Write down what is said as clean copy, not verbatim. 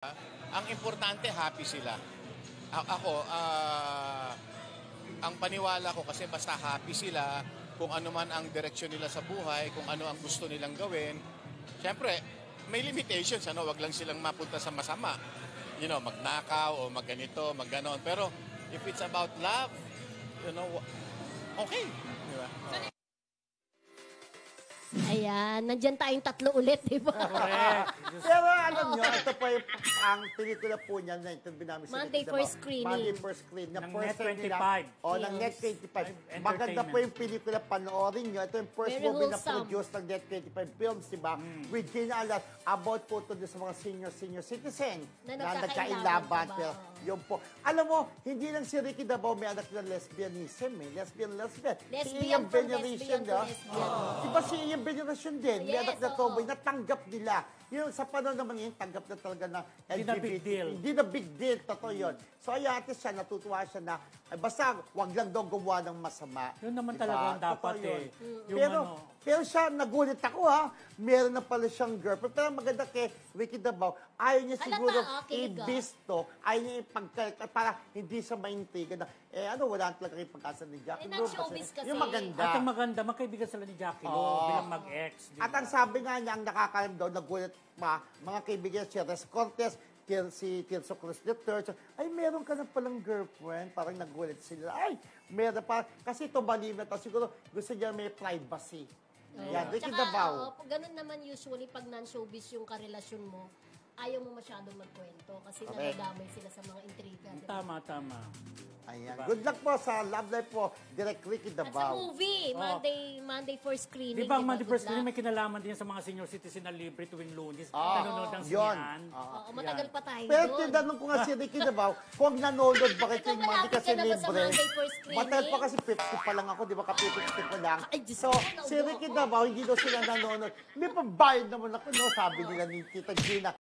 Ang importante, happy sila. Ako, ang paniwala ko kasi basta happy sila, kung ano man ang direksyon nila sa buhay, kung ano ang gusto nilang gawin. Siyempre, may limitations, ano, wag lang silang mapunta sa masama. You know, magnakaw o magganito, magganon. Pero if it's about love, you know, okay. Di ba? Ayan, nandyan tayong tatlo ulit, di ba? Correct. Pero alam nyo, ito po yung ang pelikula po niya na interview namin sa Monday Net, first screening. Monday first screen. Na Ng first Net time nila. 25. O, ng Net 25. Maganda po yung pelikula, panoorin nyo. Ito yung first Very movie na wholesome. produce ng Net 25 Films, diba? With Gina Alat, about po ito sa mga senior citizen Na na nagkakailaban nagkailaban. pa ba? Pero, yun po. Alam mo, hindi lang si Ricky Dabao may anak na lesbianism eh. Lesbian. Si Lesbian Ian from Veneracion, lesbian to no? lesbian. Diba si Ian Veneracion din? May Yes, anak na oo. tomboy, natanggap nila. Yung sa panahon naman yun, tanggap na talaga na Hindi na big deal. Hindi na big deal, totoo yun. So ayate siya, natutuwa siya na, ay, basta wag lang daw gumawa ng masama. Yun naman Diba? talaga ang dapat Totoo yun. Yung Pero, ano, pero siya, nagulit ako ha, meron na pala siyang girlfriend. Pero maganda kay Ricky Dabao, ayaw niya Halata, siguro kilig ka. ibisto, ayaw niya ipagkalka, para hindi siya maintriga na, wala talaga yung pagkasa ni Jackie Lou. nag-showbiz kasi. Yung maganda. at ang maganda, magkaibigan sila ni Jackie Lou bilang mag-ex. di ba? At ang sabi nga niya, ang nakakalam daw, nagulat pa, mga kaibigan si Res Cortez, si Tirso Cruz III, ay, meron ka na palang girlfriend. Parang nagulat sila. Ay, meron pa. Kasi ito balima to. Siguro gusto niya may privacy. Yan, Ricky Dabao. Ganun naman usually pag non-showbiz yung karelasyon mo, ayaw mo masyadong magkwento kasi Correct. nadadamay sila sa mga intriga. di ba? Tama. Ayan. Good luck po sa love life po, Direk Ricky At sa Dabao. movie, Monday first screening. Di ba ang di Monday Good first screening luck. may kinalaman din sa mga senior citizen na libre tuwing Lunes? Ah, Nanonood ng yun. sinihan. Oo, matagal pa tayo Pero doon. tinanong ko nga si Ricky Dabao, kung nanonood ba kayo Ikaw, yung Monday malapit kasi ka na ba sa libre. Monday first screening? Matagal pa kasi 50 pa lang ako, di ba? Ka-50 pa lang. Ay, Diyos So, ko, si naubo Ricky ako. Dabao, hindi daw sila nanonood. May pambayad naman ako, no? Sabi nila ni Tita Gina.